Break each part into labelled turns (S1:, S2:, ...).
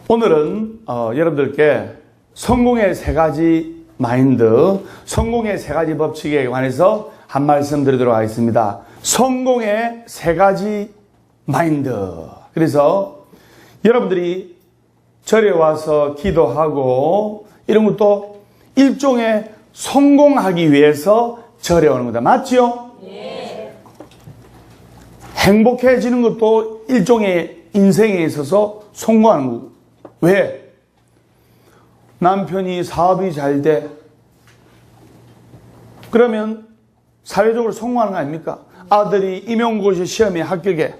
S1: 오늘은 여러분들께 성공의 세 가지 마인드, 성공의 세 가지 법칙에 관해서 한 말씀 드리도록 하겠습니다. 성공의 세 가지 마인드. 그래서 여러분들이 절에 와서 기도하고 이런 것도 일종의 성공하기 위해서 절에 오는 거다. 맞죠? 네. 행복해지는 것도 일종의 인생에 있어서 성공하는 거고. 왜? 남편이 사업이 잘 돼. 그러면 사회적으로 성공하는 거 아닙니까? 아들이 임용고시 시험에 합격해.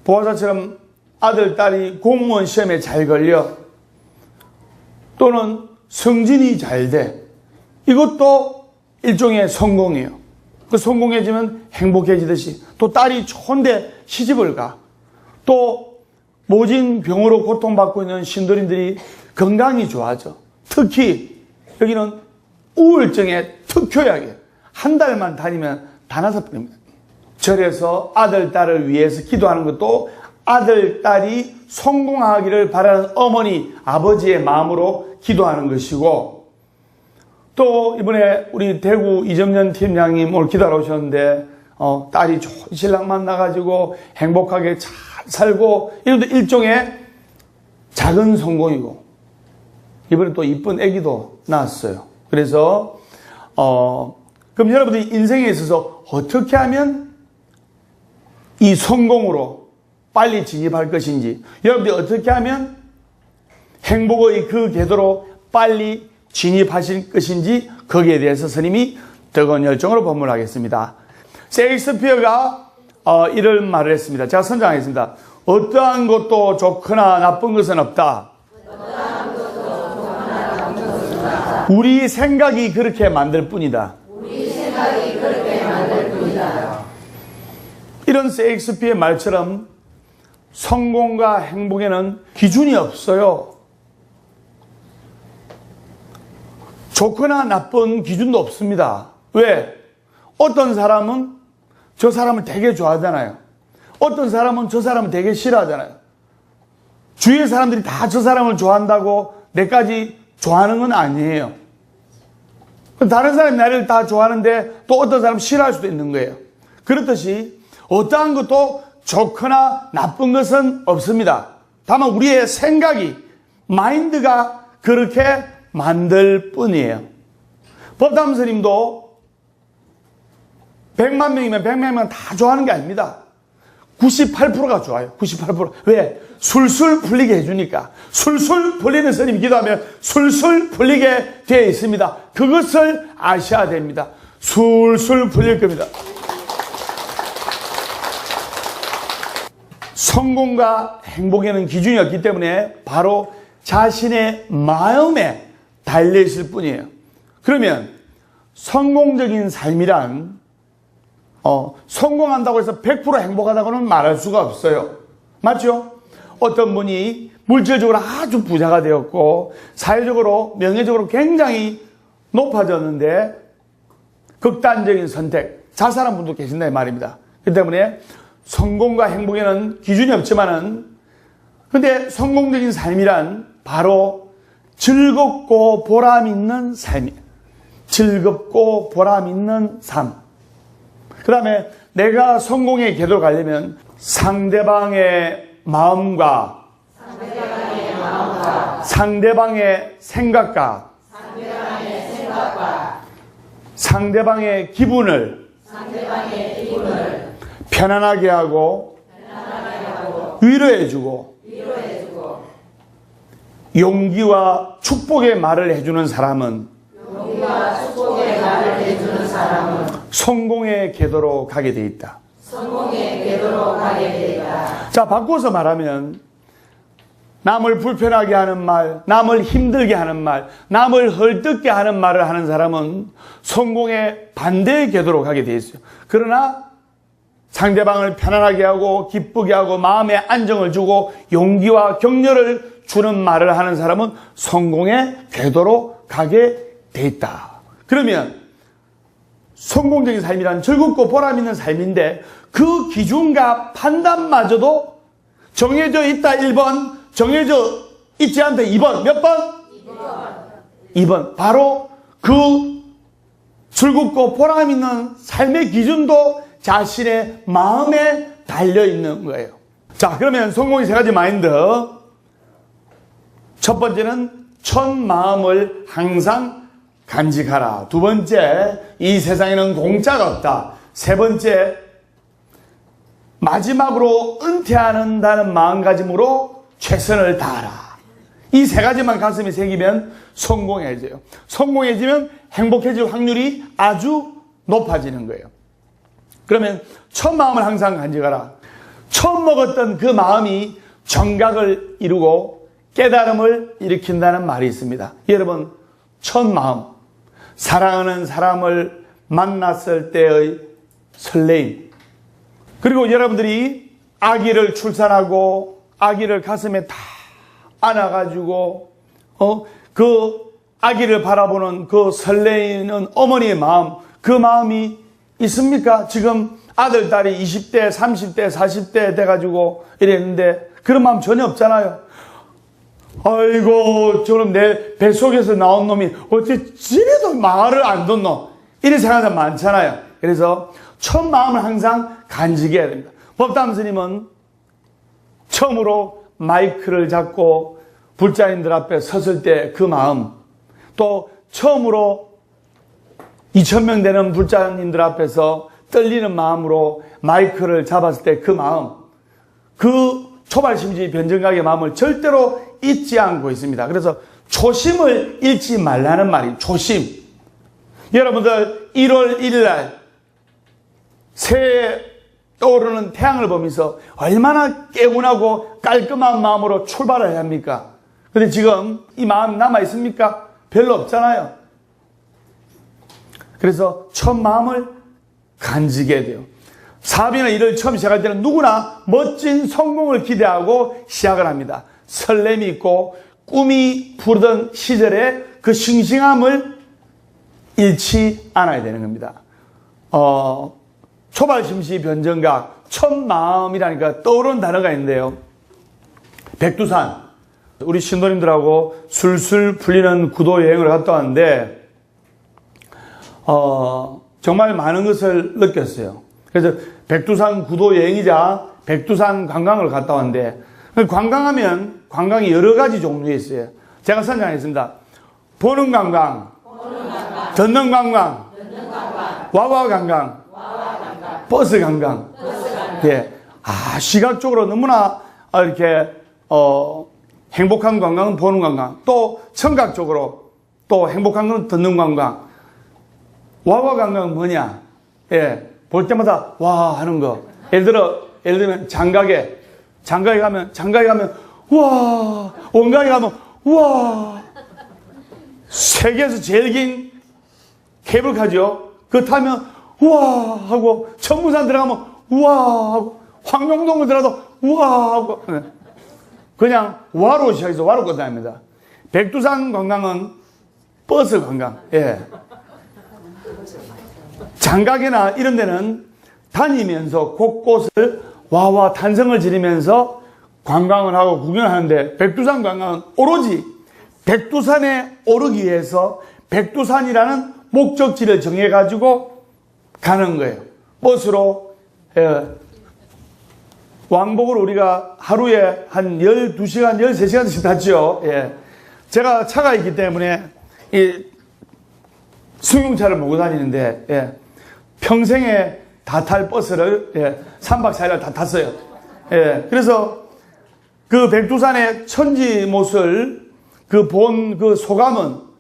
S1: 보아사처럼 아들, 딸이 공무원 시험에 잘 걸려. 또는 승진이 잘 돼. 이것도 일종의 성공이에요. 그 성공해지면 행복해지듯이 또 딸이 좋은데 시집을 가. 또 모진 병으로 고통받고 있는 신도림들이 건강이 좋아져. 특히 여기는 우울증의 특효약이에요. 한 달만 다니면 다 나서버립니다. 절에서 아들, 딸을 위해서 기도하는 것도 아들, 딸이 성공하기를 바라는 어머니, 아버지의 마음으로 기도하는 것이고, 또 이번에 우리 대구 이정년 팀장님 오늘 기도하러 오셨는데 딸이 좋은 신랑 만나가지고 행복하게 잘 살고, 이것도 일종의 작은 성공이고, 이번에 또 이쁜 아기도 낳았어요. 그래서 그럼 여러분들이 인생에 있어서 어떻게 하면 이 성공으로 빨리 진입할 것인지, 여러분들이 어떻게 하면 행복의 그 궤도로 빨리 진입하실 것인지, 거기에 대해서 스님이 뜨거운 열정으로 법문하겠습니다. 셰익스피어가 이런 말을 했습니다. 제가 선정하겠습니다. 어떠한 것도 좋거나 나쁜 것은 없다. 우리 생각이 그렇게 만들 뿐이다. 이런 셰익스피어의 말처럼 성공과 행복에는 기준이 없어요. 좋거나 나쁜 기준도 없습니다. 왜? 어떤 사람은 저 사람을 되게 좋아하잖아요. 어떤 사람은 저 사람을 되게 싫어하잖아요. 주위의 사람들이 다 저 사람을 좋아한다고 내까지 좋아하는 건 아니에요. 다른 사람이 나를 다 좋아하는데 또 어떤 사람은 싫어할 수도 있는 거예요. 그렇듯이 어떠한 것도 좋거나 나쁜 것은 없습니다. 다만 우리의 생각이, 마인드가 그렇게 만들 뿐이에요. 법담 스님도 100만 명이면 100만 명 다 좋아하는 게 아닙니다. 98%가 좋아요. 98%. 왜? 술술 풀리게 해주니까. 술술 풀리는 스님 기도하면 술술 풀리게 되어 있습니다. 그것을 아셔야 됩니다. 술술 풀릴 겁니다. 성공과 행복에는 기준이 없기 때문에 바로 자신의 마음에 달려있을 뿐이에요. 그러면 성공적인 삶이란 성공한다고 해서 100% 행복하다고는 말할 수가 없어요. 맞죠? 어떤 분이 물질적으로 아주 부자가 되었고 사회적으로, 명예적으로 굉장히 높아졌는데 극단적인 선택, 자살한 분도 계신다 이 말입니다. 그렇기 때문에 성공과 행복에는 기준이 없지만은, 근데 성공적인 삶이란 바로 즐겁고 보람 있는 삶이에요. 즐겁고 보람 있는 삶. 그 다음에 내가 성공의 궤도로 가려면 상대방의 마음과 상대방의 생각과 상대방의 기분을 편안하게 하고 위로해주고 용기와 축복의 말을 해주는 사람은 성공의 궤도로 가게 돼 있다. 자, 바꿔서 말하면 남을 불편하게 하는 말, 남을 힘들게 하는 말, 남을 헐뜯게 하는 말을 하는 사람은 성공의 반대의 궤도로 가게 돼 있어요. 그러나 상대방을 편안하게 하고 기쁘게 하고 마음에 안정을 주고 용기와 격려를 주는 말을 하는 사람은 성공의 궤도로 가게 돼 있다. 그러면 성공적인 삶이란 즐겁고 보람 있는 삶인데 그 기준과 판단마저도 정해져 있다 1번, 정해져 있지 않다 2번. 몇 번? 2번. 바로 그 즐겁고 보람 있는 삶의 기준도 자신의 마음에 달려있는 거예요. 자, 그러면 성공의 세 가지 마인드. 첫 번째는 첫 마음을 항상 간직하라. 두 번째, 이 세상에는 공짜가 없다. 세 번째, 마지막으로 은퇴한다는 마음가짐으로 최선을 다하라. 이 세 가지만 가슴에 새기면 성공해져요. 성공해지면 행복해질 확률이 아주 높아지는 거예요. 그러면 첫 마음을 항상 간직하라. 처음 먹었던 그 마음이 정각을 이루고 깨달음을 일으킨다는 말이 있습니다. 여러분, 첫 마음, 사랑하는 사람을 만났을 때의 설레임, 그리고 여러분들이 아기를 출산하고 아기를 가슴에 다 안아가지고 그 아기를 바라보는 그 설레이는 어머니의 마음, 그 마음이 있습니까? 지금 아들, 딸이 20대, 30대, 40대 돼가지고 이랬는데 그런 마음 전혀 없잖아요. 아이고, 저놈 내 뱃속에서 나온 놈이 어째 지레도 말을 안 듣노? 이런 생각이 많잖아요. 그래서 첫 마음을 항상 간직해야 됩니다. 법담 스님은 처음으로 마이크를 잡고 불자인들 앞에 섰을 때 그 마음, 또 처음으로 2,000명 되는 불자님들 앞에서 떨리는 마음으로 마이크를 잡았을 때 그 마음, 그 초발심지 변정각의 마음을 절대로 잊지 않고 있습니다. 그래서 초심을 잃지 말라는 말이 초심. 여러분들 1월 1일 날 새해 떠오르는 태양을 보면서 얼마나 개운하고 깔끔한 마음으로 출발을 해야 합니까? 근데 지금 이 마음 남아 있습니까? 별로 없잖아요. 그래서 첫 마음을 간직해야 돼요. 사업이나 일을 처음 시작할 때는 누구나 멋진 성공을 기대하고 시작을 합니다. 설렘이 있고 꿈이 부르던 시절에 그 싱싱함을 잃지 않아야 되는 겁니다. 초발심시 변정각, 첫 마음이라니까 떠오르는 단어가 있는데요. 백두산, 우리 신도님들하고 술술 풀리는 구도 여행을 갔다 왔는데 정말 많은 것을 느꼈어요. 그래서 백두산 구도 여행이자 백두산 관광을 갔다 왔는데, 관광하면 관광이 여러 가지 종류가 있어요. 제가 선정했습니다. 보는 관광, 듣는 관광, 와와 관광, 버스 관광. 예. 시각적으로 너무나 이렇게 행복한 관광은 보는 관광, 또 청각적으로 또 행복한 건 듣는 관광. 와와 관광은 뭐냐? 예. 볼 때마다 와 하는 거. 예를 들면 장가게 가면 와, 원가에 가면 와. 세계에서 제일 긴 케이블카죠. 그거 타면 와 하고, 천문산 들어가면 와 하고, 황룡동을 들어가도 와 하고, 그냥 와로 시작해서 와로 끝납니다. 백두산 관광은 버스 관광. 예. 장가게나 이런 데는 다니면서 곳곳을 와와 탄성을 지르면서 관광을 하고 구경을 하는데, 백두산 관광은 오로지 백두산에 오르기 위해서 백두산이라는 목적지를 정해가지고 가는 거예요. 버스로. 예. 왕복을 우리가 하루에 한 12시간, 13시간씩 탔죠. 예. 제가 차가 있기 때문에 이 승용차를 몰고 다니는데, 예. 평생에 다 탈 버스를 3박 4일 다 탔어요. 예. 그래서 그 백두산의 천지못을 본 소감은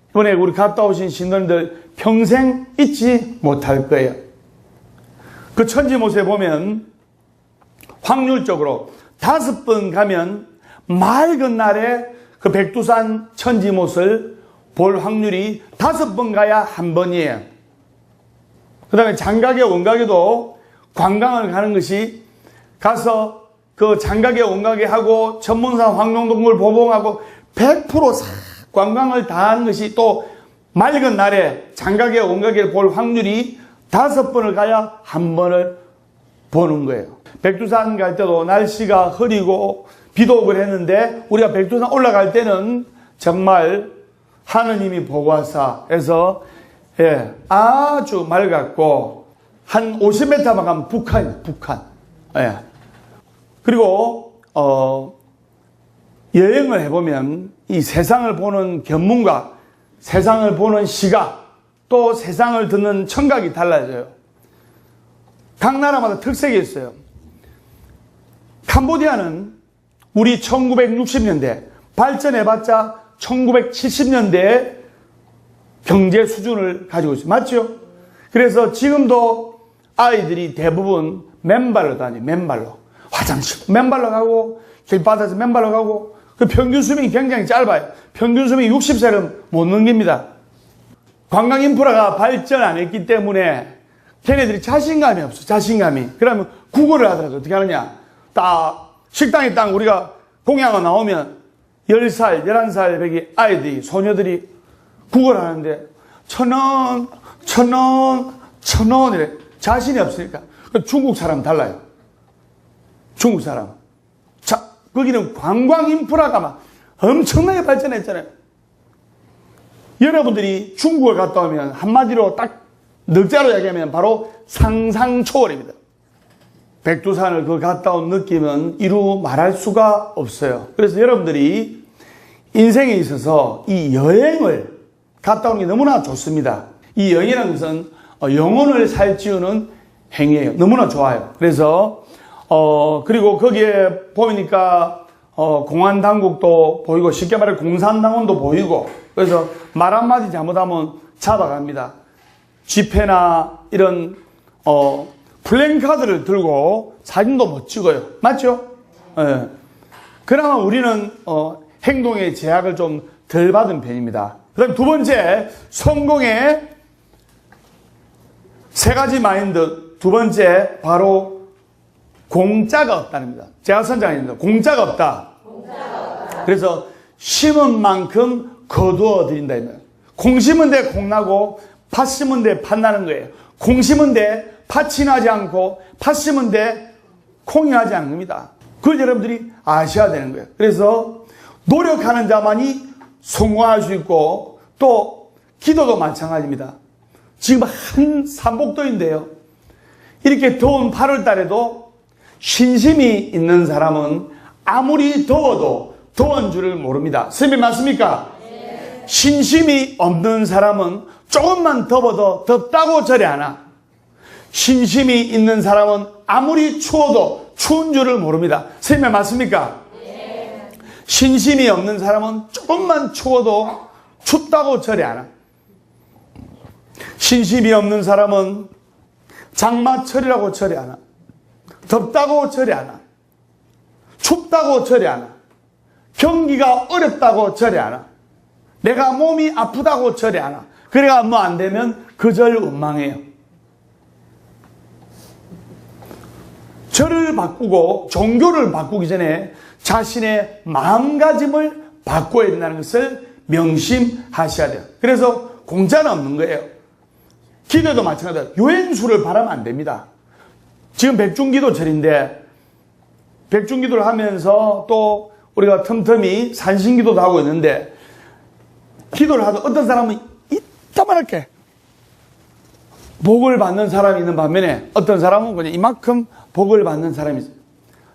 S1: 이번에 우리 갔다 오신 신도님들 평생 잊지 못할 거예요. 그 천지못에 보면 확률적으로 5번 가면 맑은 날에 그 백두산 천지못을 볼 확률이 5번 가야 한 번이에요. 그 다음에 장가게, 원가게도 관광을 가는 것이 가서 그 장가게 온가게 하고 천문산 황룡동굴 보봉하고 100% 관광을 다 하는 것이 또 맑은 날에 장가게 온가게를 볼 확률이 5번을 가야 1번을 보는 거예요. 백두산 갈 때도 날씨가 흐리고 비도 오고 했는데 우리가 백두산 올라갈 때는 정말 하느님이 보고 하사 해서 아주 맑았고 한 50m만 가면 북한이에요. 북한. 그리고 여행을 해보면 이 세상을 보는 견문과 세상을 보는 시각 또 세상을 듣는 청각이 달라져요. 각 나라마다 특색이 있어요. 캄보디아는 우리 1960년대 발전해봤자 1970년대에 경제 수준을 가지고 있어요. 맞죠? 그래서 지금도 아이들이 대부분 맨발로 다녀요. 맨발로. 화장실 맨발로 가고 길바닥에서 맨발로 가고 그 평균 수명이 굉장히 짧아요. 평균 수명이 60세를 못 넘깁니다. 관광 인프라가 발전 안 했기 때문에 걔네들이 자신감이 없어. 자신감이. 그러면 국어를 하더라도 어떻게 하느냐. 딱 식당에 딱 우리가 공양을 나오면 10살, 11살 배기 아이들이 소녀들이 국어를 하는데 1,000원, 1,000원, 1,000원 이래. 자신이 없으니까. 중국 사람 달라요. 중국 사람. 자, 거기는 관광 인프라가 막 엄청나게 발전했잖아요. 여러분들이 중국을 갔다 오면 한마디로 딱 넉자로 이야기하면 바로 상상초월입니다. 백두산을 그 갔다 온 느낌은 이루 말할 수가 없어요. 그래서 여러분들이 인생에 있어서 이 여행을 갔다 오는 게 너무나 좋습니다. 이 여행이라는 것은 영혼을 살찌우는 행위예요. 너무나 좋아요. 그래서 그리고 거기에 보니까 공안 당국도 보이고 쉽게 말해 공산당원도 보이고 그래서 말 한마디 잘못하면 잡아갑니다. 집회나 이런 플랜카드를 들고 사진도 못 찍어요. 맞죠? 예. 그나마 우리는 행동의 제약을 좀 덜 받은 편입니다. 그 다음 두 번째, 성공의 세 가지 마인드. 두 번째, 바로 공짜가 없다는 겁니다. 제가 선장입니다. 공짜가 없다. 그래서 심은 만큼 거두어 드린다. 콩 심은 데 콩 나고 팥 심은 데 팥 나는 거예요. 콩 심은 데 팥이 나지 않고 팥 심은 데 콩이 나지 않는 겁니다. 그걸 여러분들이 아셔야 되는 거예요. 그래서 노력하는 자만이 성공할 수 있고 또 기도도 마찬가지입니다. 지금 한 삼복도인데요. 이렇게 더운 8월 달에도 신심이 있는 사람은 아무리 더워도 더운 줄을 모릅니다. 선생님 맞습니까? 네. 신심이 없는 사람은 조금만 더워도 덥다고 저리 하나. 신심이 있는 사람은 아무리 추워도 추운 줄을 모릅니다. 선생님 맞습니까? 네. 신심이 없는 사람은 조금만 추워도 춥다고 저리 하나. 신심이 없는 사람은 장마철이라고 저리 하나. 덥다고 저리 하나. 춥다고 저리 하나. 경기가 어렵다고 저리 하나. 내가 몸이 아프다고 저리 하나. 그래가 뭐 안 되면 그절 원망해요. 절을 바꾸고 종교를 바꾸기 전에 자신의 마음가짐을 바꿔야 된다는 것을 명심하셔야 돼요. 그래서 공짜는 없는 거예요. 기도도 마찬가지예요. 유행수를 바라면 안 됩니다. 지금 백중기도절인데 백중기도를 하면서 또 우리가 틈틈이 산신기도도 하고 있는데 기도를 하도 어떤 사람은 이따만하게 복을 받는 사람이 있는 반면에 어떤 사람은 그냥 이만큼 복을 받는 사람이 있어요.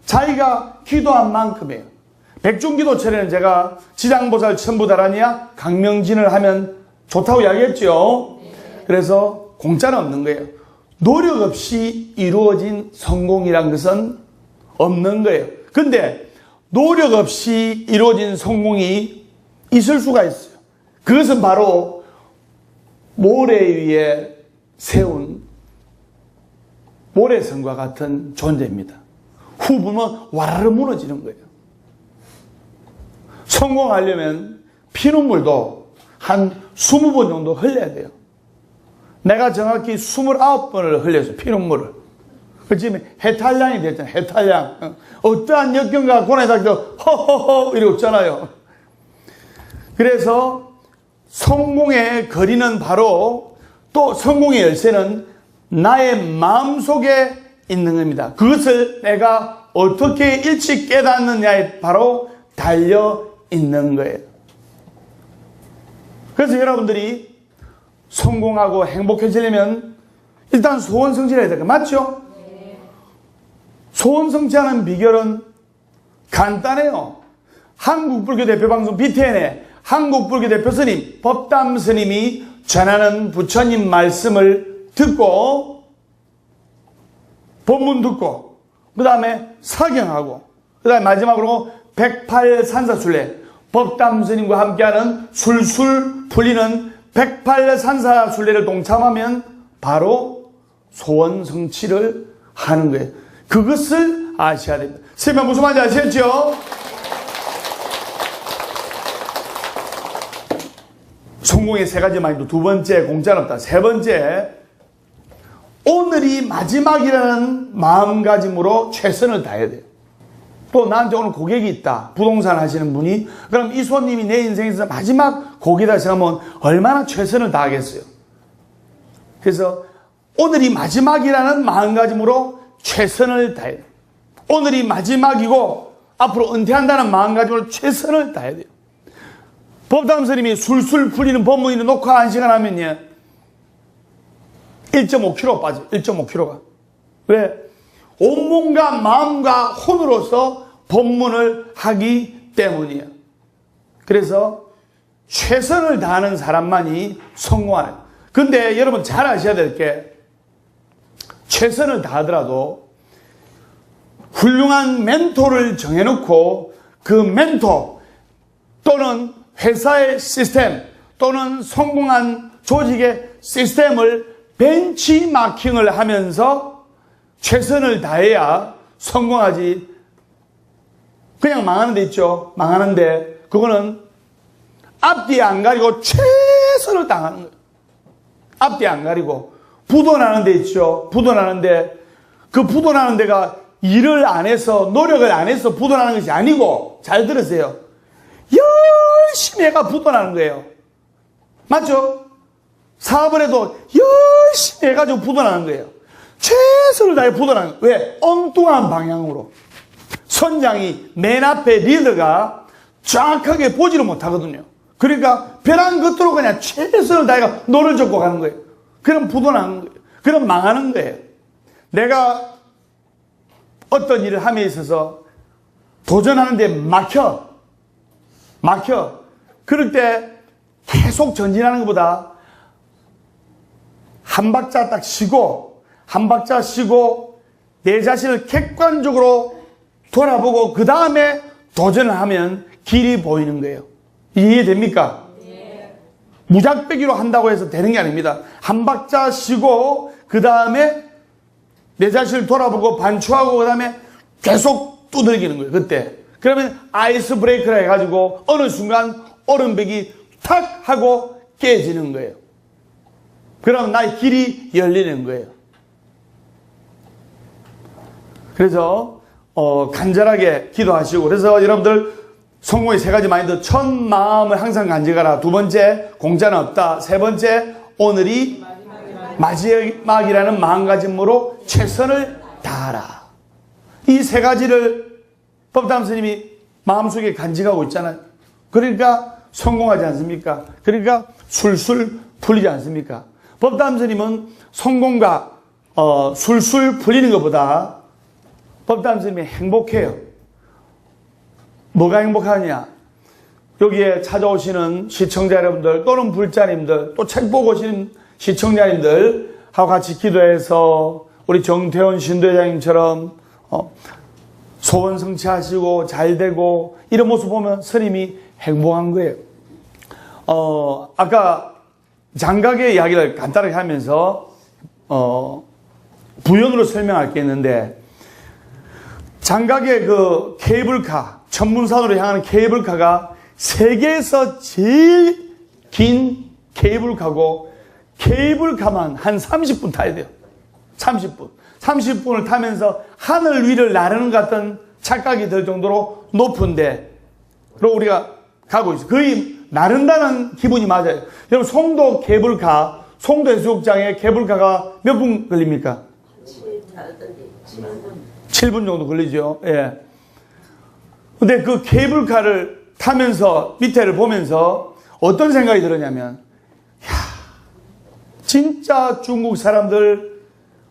S1: 자기가 기도한 만큼이에요. 백중기도철에는 제가 지장보살 천부다라니야 강명진을 하면 좋다고 이야기했죠. 그래서 공짜는 없는 거예요. 노력 없이 이루어진 성공이란 것은 없는 거예요. 근데 노력 없이 이루어진 성공이 있을 수가 있어요. 그것은 바로 모래 위에 세운 모래성과 같은 존재입니다. 후보면 와르르 무너지는 거예요. 성공하려면 피눈물도 한 20번 정도 흘려야 돼요. 내가 정확히 29번을 흘려서 피눈물을. 지금 해탈량이 됐잖아요. 해탈량. 어떠한 역경과 고난에도 허허허 이러고 없잖아요. 그래서 성공의 거리는 바로, 또 성공의 열쇠는 나의 마음속에 있는 겁니다. 그것을 내가 어떻게 일찍 깨닫느냐에 바로 달려 있는 거예요. 그래서 여러분들이 성공하고 행복해지려면 일단 소원 성취를 해야 될까요? 맞죠? 소원 성취하는 비결은 간단해요. 한국불교 대표방송 BTN의 한국불교 대표 스님, 법담 스님이 전하는 부처님 말씀을 듣고, 본문 듣고, 그 다음에 사경하고, 그 다음에 마지막으로 108산사순례, 법담 스님과 함께하는 술술 풀리는 108산사순례를 동참하면 바로 소원 성취를 하는 거예요. 그것을 아셔야 됩니다. 설명 무슨 말인지 아시겠죠? 성공의 세 가지 마인드. 두 번째, 공짜는 없다. 세 번째, 오늘이 마지막이라는 마음가짐으로 최선을 다해야 돼요. 또 나한테 오늘 고객이 있다. 부동산 하시는 분이. 그럼 이 손님이 내 인생에서 마지막 고객이다 생각하면 얼마나 최선을 다하겠어요. 그래서 오늘이 마지막이라는 마음가짐으로 최선을 다해야 돼요. 오늘이 마지막이고 앞으로 은퇴한다는 마음가짐으로 최선을 다해야 돼요. 법담 스님이 술술 풀리는 법문이 녹화 1시간 하면요 1.5kg 빠져요. 1.5kg가. 왜? 온몸과 마음과 혼으로서 법문을 하기 때문이에요. 그래서 최선을 다하는 사람만이 성공하는. 근데 여러분 잘 아셔야 될 게, 최선을 다하더라도 훌륭한 멘토를 정해놓고 그 멘토 또는 회사의 시스템 또는 성공한 조직의 시스템을 벤치마킹을 하면서 최선을 다해야 성공하지. 그냥 망하는 데 있죠. 망하는데 그거는 앞뒤 안 가리고 최선을 당하는 거예요. 앞뒤 안 가리고 부도나는 데 있죠. 부도나는데 그 부도나는 데가 일을 안 해서 노력을 안 해서 부도나는 것이 아니고, 잘 들으세요, 열심히 해가 부도나는 거예요. 맞죠? 사업을 해도 열심히 해가지고 부도나는 거예요. 최선을 다해 부도나는 거예요. 왜? 엉뚱한 방향으로. 선장이 맨 앞에 리더가 정확하게 보지를 못하거든요. 그러니까 벼랑 끝으로 그냥 최선을 다해가 노를 젓고 가는 거예요. 그럼 부도나는 거예요. 그럼 망하는 거예요. 내가 어떤 일을 함에 있어서 도전하는데 막혀. 그럴 때 계속 전진하는 것보다 한 박자 딱 쉬고, 내 자신을 객관적으로 돌아보고 그 다음에 도전을 하면 길이 보이는 거예요. 이해됩니까? 네. 무작배기로 한다고 해서 되는 게 아닙니다. 한 박자 쉬고 그 다음에 내 자신을 돌아보고 반추하고 그 다음에 계속 두들기는 거예요. 그때. 그러면 아이스 브레이크를 해가지고 어느 순간 오른벽이 탁 하고 깨지는 거예요. 그럼 나의 길이 열리는 거예요. 그래서 간절하게 기도하시고, 그래서 여러분들 성공의 세 가지 마인드, 첫 마음을 항상 간직하라. 두 번째, 공짜는 없다. 세 번째, 오늘이 마지막이라는 마음가짐으로 최선을 다하라. 이 세 가지를 법담 스님이 마음속에 간직하고 있잖아요. 그러니까 성공하지 않습니까? 그러니까 술술 풀리지 않습니까? 법담 스님은 성공과 술술 풀리는 것보다 법담 스님이 행복해요. 뭐가 행복하냐? 여기에 찾아오시는 시청자 여러분들 또는 불자님들, 또 책 보고 오시는 시청자님들하고 같이 기도해서 우리 정태원 신도회장님처럼 소원 성취하시고 잘 되고 이런 모습 보면 스님이 행복한 거예요. 아까 장각의 이야기를 간단하게 하면서 부연으로 설명할 게 있는데, 장각의 그 케이블카, 천문산으로 향하는 케이블카가 세계에서 제일 긴 케이블카고, 케이블카만 한 30분 타야 돼요. 30분. 30분을 타면서 하늘 위를 나르는 것 같은 착각이 들 정도로 높은데, 그리고 우리가 가고 있어요. 거의 나른다는 기분이 맞아요. 여러분, 송도 케이블카, 송도 해수욕장에 케이블카가 몇 분 걸립니까? 7분 정도 걸리죠. 예. 근데 그 케이블카를 타면서 밑에를 보면서 어떤 생각이 들었냐면, 진짜 중국 사람들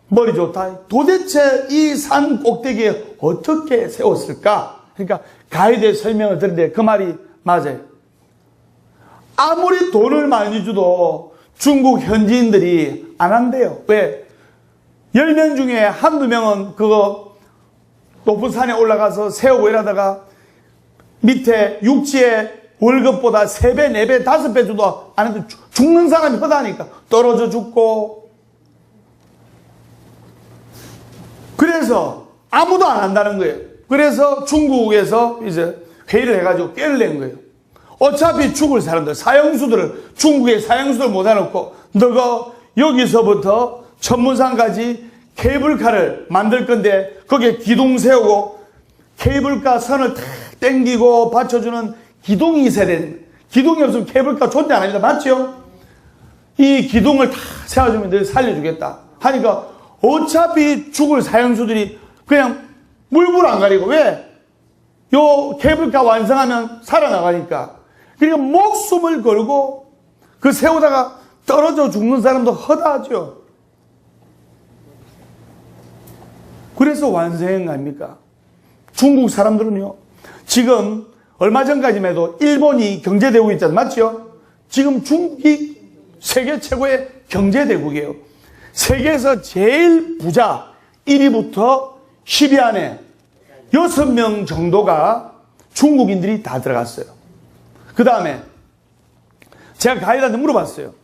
S1: 머리 좋다. 도대체 이 산 꼭대기에 어떻게 세웠을까? 그러니까 가이드의 설명을 듣는데 그 말이 맞아요. 아무리 돈을 많이 줘도 중국 현지인들이 안 한대요. 왜? 10명 중에 한두 명은 그거 높은 산에 올라가서 세우고 이러다가 밑에 육지에 월급보다 3배, 4배, 5배 줘도 안 해도 죽는 사람이 허다니까. 떨어져 죽고. 그래서 아무도 안 한다는 거예요. 그래서 중국에서 이제 회의를 해가지고 꾀를 낸 거예요. 어차피 죽을 사람들, 사형수들을, 중국의 사형수들 모아놓고 너가 여기서부터 천문산까지 케이블카를 만들 건데 거기에 기둥 세우고 케이블카 선을 탁 땡기고 받쳐주는 기둥이 있어야 되는, 기둥이 없으면 케이블카 존재 안 합니다. 맞죠? 이 기둥을 다 세워주면 널 살려주겠다 하니까 어차피 죽을 사형수들이 그냥 물불 안 가리고, 왜? 요 케이블카 완성하면 살아나가니까. 그러니까 목숨을 걸고 그 세우다가 떨어져 죽는 사람도 허다하죠. 그래서 완성한 거 아닙니까? 중국 사람들은요, 지금 얼마 전까지만 해도 일본이 경제대국이 있잖아요. 맞죠? 지금 중국이 세계 최고의 경제대국이에요. 세계에서 제일 부자 1위부터 10위 안에 6명 정도가 중국인들이 다 들어갔어요. 그 다음에 제가 가이드한테 물어봤어요.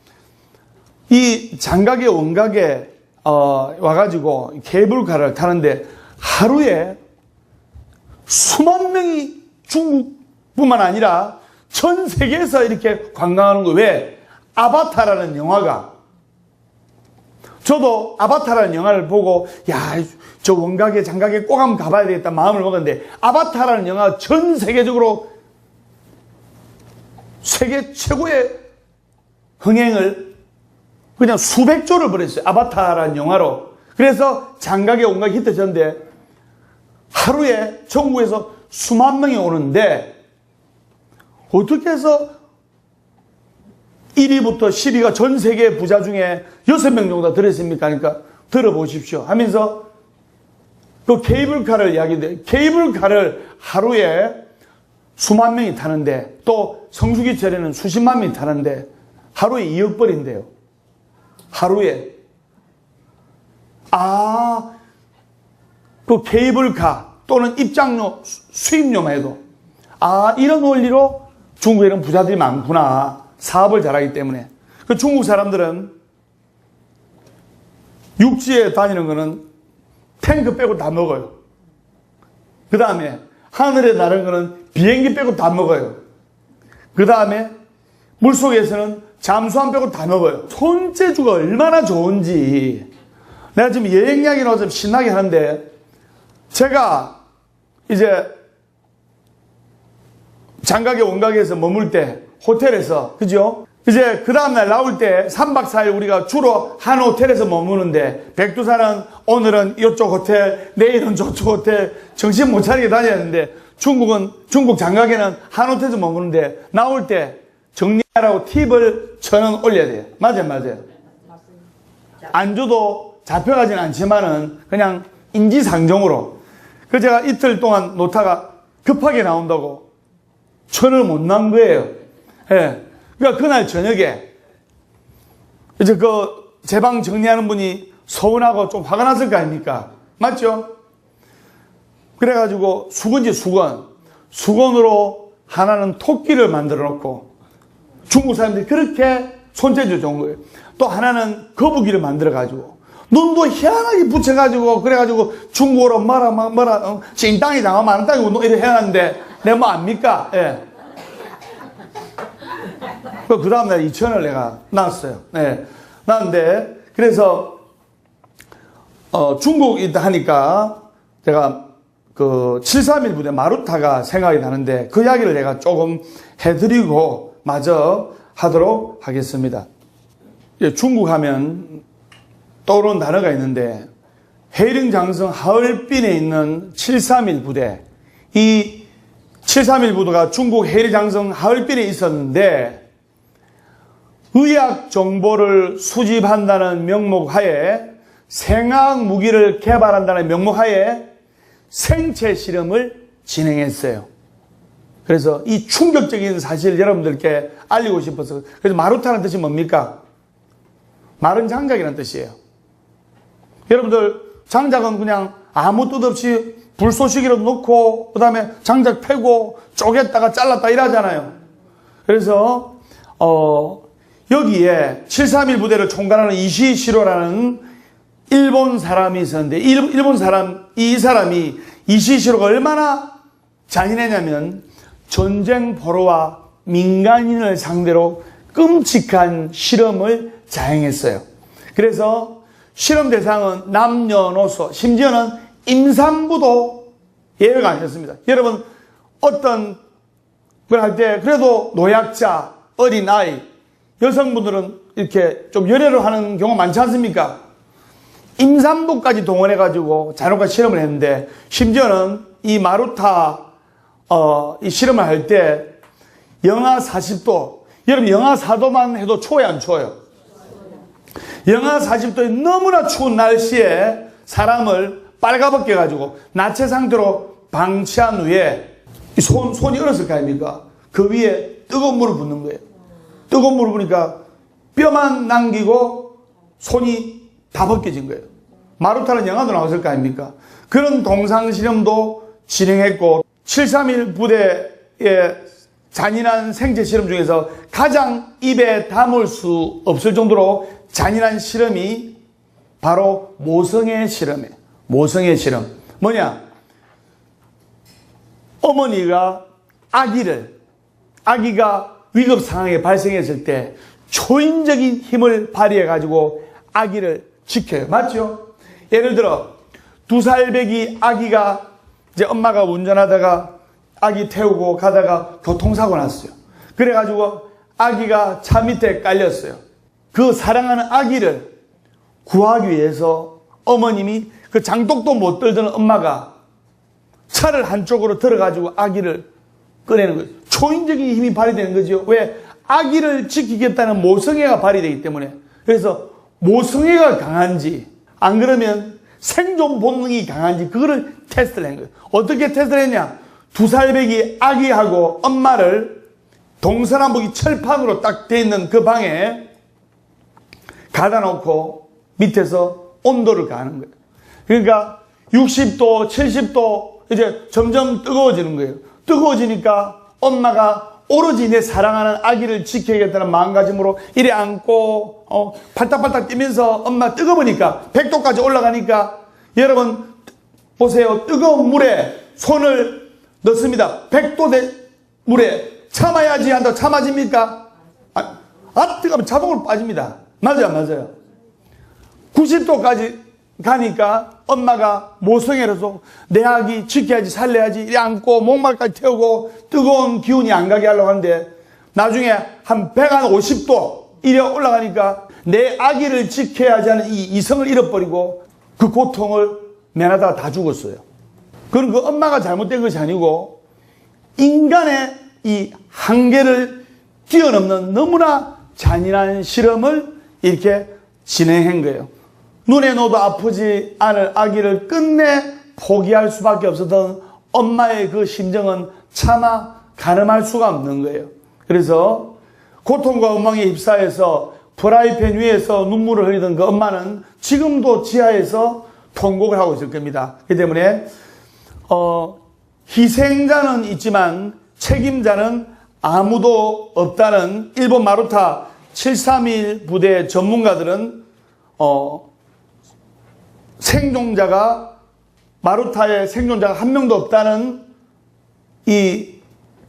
S1: 이 장각에 원각에 와가지고 케이블카를 타는데 하루에 수만 명이 중국뿐만 아니라 전 세계에서 이렇게 관광하는 거. 왜? 아바타라는 영화가, 저도 아바타라는 영화를 보고 저 원각에 장각에 꼭 한번 가봐야 되겠다 마음을 먹었는데, 아바타라는 영화가 전 세계적으로 세계 최고의 흥행을 그냥 수백 조를 벌였어요. 아바타라는 영화로. 그래서 장각에 원각이 히트쳤는데 하루에 전국에서 수만 명이 오는데 어떻게 해서 1위부터 10위가 전 세계 부자 중에 6명 정도 들었습니까? 그러니까 들어보십시오 하면서 그 케이블카를 이야기인데, 케이블카를 하루에 수만 명이 타는데, 또 성수기철에는 수십만 명이 타는데 하루에 2억 벌인대요. 하루에. 그 케이블카 또는 입장료, 수입료만 해도 이런 원리로 중국에는 부자들이 많구나. 사업을 잘하기 때문에. 그 중국 사람들은 육지에 다니는 거는 탱크 빼고 다 먹어요. 그 다음에 하늘에 나르는 거는 비행기 빼고 다 먹어요. 그 다음에 물속에서는 잠수함 빼고 다 먹어요. 손재주가 얼마나 좋은지. 내가 지금 여행 이야기 나와서 신나게 하는데, 제가 이제 장각에 원각에서 머물 때 호텔에서, 그죠? 이제 그 다음날 나올 때 3박 4일 우리가 주로 한 호텔에서 머무는데, 백두산은 오늘은 이쪽 호텔, 내일은 저쪽 호텔, 정신 못 차리게 다녔는데, 중국 장각에는 한 호텔에서 머무는데, 나올 때 정리하라고 팁을 1,000원 올려야 돼요. 맞아요. 안주도 잡혀가진 않지만은 그냥 인지상정으로. 그 제가 이틀 동안 노타가 급하게 나온다고 1,000원을 못 난 거예요. 예. 그러니까 그날 저녁에 이제 그 제 방 정리하는 분이 서운하고 좀 화가 났을 거 아닙니까? 맞죠? 그래가지고 수건으로 하나는 토끼를 만들어 놓고, 중국 사람들이 그렇게 손재주 좋은 거예요. 또 하나는 거북이를 만들어 가지고 눈도 희한하게 붙여가지고, 그래가지고 중국어로 뭐라 찡땅이 당하면 안 땅이고 이렇게 해놨는데 내가 뭐 압니까? 예. 그 다음날 2,000원을 내가 놨어요. 네. 놨는데, 그래서 중국 있다 하니까 제가 그 731 부대 마루타가 생각이 나는데 그 이야기를 제가 조금 해드리고 마저 하도록 하겠습니다. 중국 하면 떠오르는 단어가 있는데 해령장성 하얼빈에 있는 731 부대, 이 731 부대가 중국 해령장성 하얼빈에 있었는데 의학 정보를 수집한다는 명목하에 생화학 무기를 개발한다는 명목하에 생체 실험을 진행했어요. 그래서 이 충격적인 사실을 여러분들께 알리고 싶어서. 그래서 마루타는 뜻이 뭡니까? 마른 장작이라는 뜻이에요. 여러분들 장작은 그냥 아무 뜻 없이 불쏘시개로 넣고 그 다음에 장작 패고 쪼갰다가 잘랐다 이러잖아요. 그래서 여기에 731 부대를 총괄하는 이시시로라는 일본 사람이 있었는데 이 사람이 이시시로가 얼마나 잔인했냐면 전쟁 포로와 민간인을 상대로 끔찍한 실험을 자행했어요. 그래서 실험 대상은 남녀노소, 심지어는 임산부도 예외가 아니었습니다. 여러분 어떤 걸 할 때 그래도 노약자, 어린아이, 여성분들은 이렇게 좀 열애를 하는 경우가 많지 않습니까? 임산부까지 동원해가지고 잔혹한 실험을 했는데 심지어는 이 마루타 이 실험을 할 때 영하 40도, 여러분 영하 4도만 해도 추워요 안 추워요? 영하 40도의 너무나 추운 날씨에 사람을 빨가벗겨 가지고 나체 상태로 방치한 후에 손이 얼었을 거 아닙니까? 그 위에 뜨거운 물을 붓는 거예요. 뜨거운 물을 부으니까 뼈만 남기고 손이 다 벗겨진 거예요. 마루타는 영화도 나왔을 거 아닙니까? 그런 동상실험도 진행했고 731 부대의 잔인한 생체 실험 중에서 가장 입에 담을 수 없을 정도로 잔인한 실험이 바로 모성애 실험이에요. 모성애 실험. 뭐냐? 어머니가 아기가 위급 상황에 발생했을 때 초인적인 힘을 발휘해 가지고 아기를 지켜요. 맞죠? 예를 들어 2살배기 아기가 이제 엄마가 운전하다가 아기 태우고 가다가 교통사고 났어요. 그래가지고 아기가 차 밑에 깔렸어요. 그 사랑하는 아기를 구하기 위해서 어머님이 그 장독도 못 들던 엄마가 차를 한쪽으로 들어가지고 아기를 꺼내는 거예요. 초인적인 힘이 발휘되는 거죠. 왜? 아기를 지키겠다는 모성애가 발휘되기 때문에. 그래서 모성애가 강한지 안 그러면 생존 본능이 강한지 그거를 테스트를 한 거예요. 어떻게 테스트를 했냐? 2살배기 아기하고 엄마를 동서남북이 철판으로 딱 돼 있는 그 방에 가다 놓고 밑에서 온도를 가는 거예요. 그러니까 60도, 70도 이제 점점 뜨거워지는 거예요. 뜨거워지니까 엄마가 오로지 내 사랑하는 아기를 지켜야겠다는 마음가짐으로 이래 안고 팔딱팔딱 뛰면서 엄마 뜨거우니까 100도까지 올라가니까 여러분 보세요. 뜨거운 물에 손을 넣습니다. 100도 물에 참아야지 한다고 참아집니까? 뜨거우면 자동으로 빠집니다. 맞아요 안 맞아요? 90도까지 가니까 엄마가 모성애로서 내 아기 지켜야지 살려야지 이래 안고 목말까지 태우고 뜨거운 기운이 안 가게 하려고 하는데 나중에 한 150도 이래 올라가니까 내 아기를 지켜야지 하는 이 이성을 잃어버리고 그 고통을 면하다가 다 죽었어요. 그럼 그 엄마가 잘못된 것이 아니고 인간의 이 한계를 뛰어넘는 너무나 잔인한 실험을 이렇게 진행한 거예요. 눈에 넣어도 아프지 않을 아기를 끝내 포기할 수밖에 없었던 엄마의 그 심정은 차마 가늠할 수가 없는 거예요. 그래서 고통과 원망에 휩싸여서 프라이팬 위에서 눈물을 흘리던 그 엄마는 지금도 지하에서 통곡을 하고 있을 겁니다. 그렇기 때문에 희생자는 있지만 책임자는 아무도 없다는 일본 마루타 731 부대 전문가들은 마루타의 생존자가 한 명도 없다는 이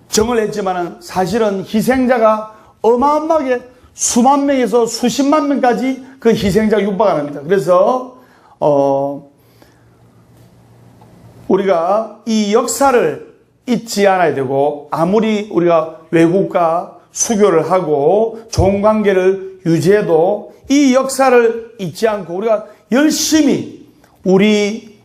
S1: 정을 했지만은 사실은 희생자가 어마어마하게 수만 명에서 수십만 명까지 그 희생자가 육박을 합니다. 그래서 우리가 이 역사를 잊지 않아야 되고, 아무리 우리가 외국과 수교를 하고 좋은 관계를 유지해도 이 역사를 잊지 않고 우리가 열심히 우리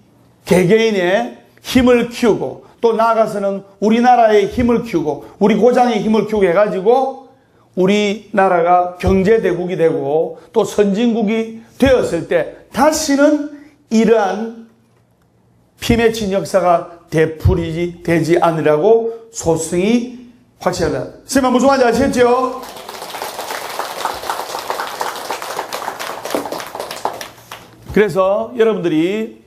S1: 개개인의 힘을 키우고, 또 나아가서는 우리나라의 힘을 키우고 우리 고장의 힘을 키우고 해가지고 우리나라가 경제대국이 되고 또 선진국이 되었을 때 다시는 이러한 피 맺힌 역사가 되풀이되지 않으라고 소승이 확실합니다. 선생님 무슨 말인지 아시겠죠? 그래서 여러분들이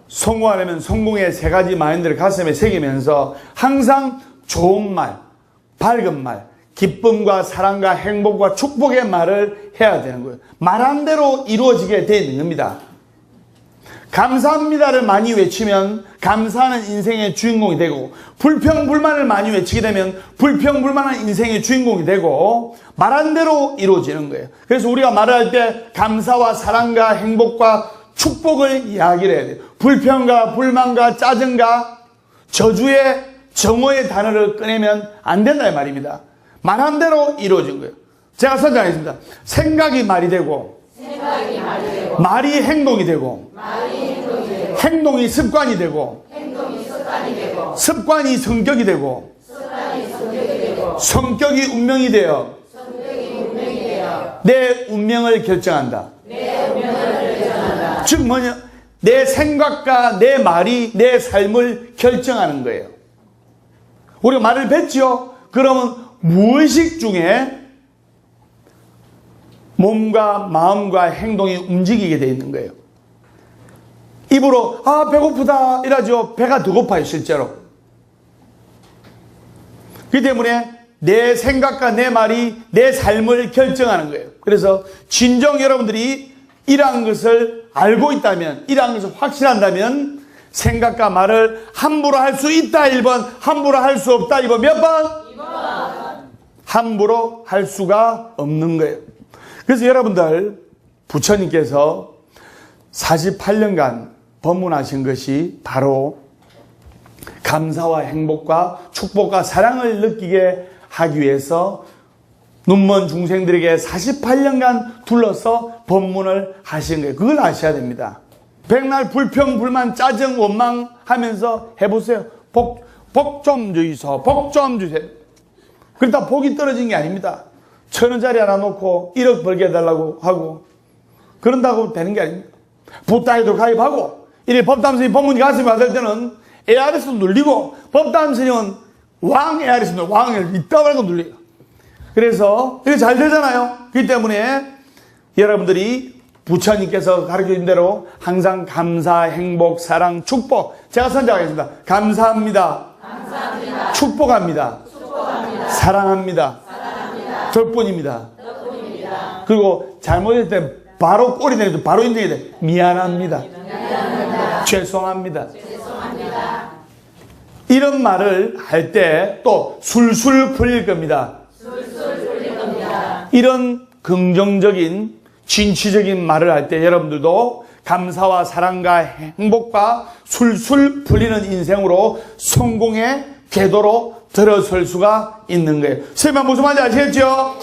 S1: 성공하려면 성공의 세 가지 마인드를 가슴에 새기면서 항상 좋은 말, 밝은 말, 기쁨과 사랑과 행복과 축복의 말을 해야 되는 거예요. 말한 대로 이루어지게 되어 있는 겁니다. 감사합니다를 많이 외치면 감사하는 인생의 주인공이 되고, 불평불만을 많이 외치게 되면 불평불만한 인생의 주인공이 되고, 말한 대로 이루어지는 거예요. 그래서 우리가 말을 할 때 감사와 사랑과 행복과 축복을 이야기를 해야 돼요. 불평과 불만과 짜증과 저주의 정오의 단어를 꺼내면 안 된다 이 말입니다. 말한 대로 이루어진 거예요. 제가 선정하겠습니다. 생각이 말이 되고, 말이 행동이 되고, 행동이 습관이 되고, 습관이 성격이 되고, 성격이 운명이 되어 내 운명을 결정한다. 즉 뭐냐? 내 생각과 내 말이 내 삶을 결정하는 거예요. 우리가 말을 뱉죠? 그러면 무의식 중에 몸과 마음과 행동이 움직이게 되어 있는 거예요. 입으로 아 배고프다 이러죠. 배가 더 고파요 실제로. 그렇기 때문에 내 생각과 내 말이 내 삶을 결정하는 거예요. 그래서 진정 여러분들이 이러한 것을 알고 있다면, 이러한 것을 확신한다면 생각과 말을 함부로 할 수 있다 1번, 함부로 할 수 없다 2번. 몇 번? 2번. 함부로 할 수가 없는 거예요. 그래서 여러분들 부처님께서 48년간 법문하신 것이 바로 감사와 행복과 축복과 사랑을 느끼게 하기 위해서 눈먼 중생들에게 48년간 둘러서 법문을 하신 거예요. 그걸 아셔야 됩니다. 백날 불평, 불만, 짜증, 원망하면서 해보세요. 복 좀 주이소, 복 좀 주세요. 그러다 복이 떨어진 게 아닙니다. 1,000원짜리 하나 놓고 1억 벌게 해달라고 하고 그런다고 되는 게 아닙니다. 부따에도 가입하고, 이래 법담스님 법문이 가슴에 받을 때는 ARS 눌리고, 법담스님은 왕 ARS 눌리고, 왕을 이따가라고 눌려요. 그래서 이게 잘 되잖아요. 그렇기 때문에 여러분들이 부처님께서 가르쳐준 대로 항상 감사, 행복, 사랑, 축복. 제가 선정하겠습니다. 감사합니다. 감사합니다. 축복합니다. 축복합니다. 사랑합니다. 사랑합니다. 덕분입니다. 덕분입니다. 그리고 잘못했을 때 바로 꼬리 내리도 바로 인정해야 돼. 미안합니다. 미안합니다. 죄송합니다. 죄송합니다. 이런 말을 할 때 또 술술 풀릴 겁니다. 이런 긍정적인 진취적인 말을 할 때 여러분들도 감사와 사랑과 행복과 술술 풀리는 인생으로 성공의 궤도로 들어설 수가 있는 거예요. 선생님 무슨 말인지 아시겠죠?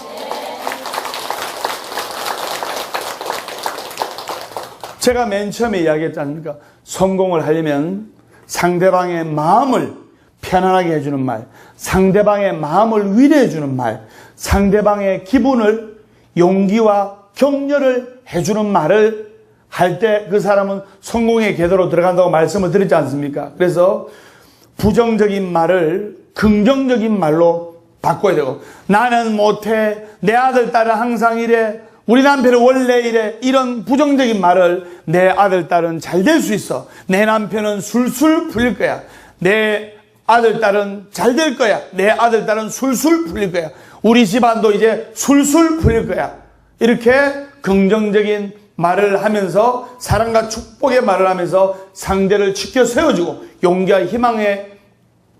S1: 제가 맨 처음에 이야기했지 않습니까? 성공을 하려면 상대방의 마음을 편안하게 해주는 말, 상대방의 마음을 위로해주는 말, 상대방의 기분을 용기와 격려를 해주는 말을 할 때 그 사람은 성공의 궤도로 들어간다고 말씀을 드렸지 않습니까? 그래서 부정적인 말을 긍정적인 말로 바꿔야 되고, 나는 못해, 내 아들 딸은 항상 이래, 우리 남편은 원래 이래, 이런 부정적인 말을 내 아들 딸은 잘 될 수 있어, 내 남편은 술술 풀릴 거야, 내 아들 딸은 잘 될 거야, 내 아들 딸은 술술 풀릴 거야, 우리 집안도 이제 술술 풀릴 거야, 이렇게 긍정적인 말을 하면서 사랑과 축복의 말을 하면서 상대를 지켜 세워주고 용기와 희망의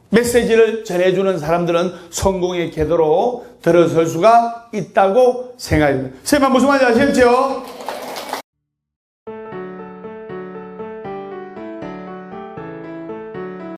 S1: 메시지를 전해주는 사람들은 성공의 궤도로 들어설 수가 있다고 생각합니다. 선생님 무슨 말인지 아시겠죠?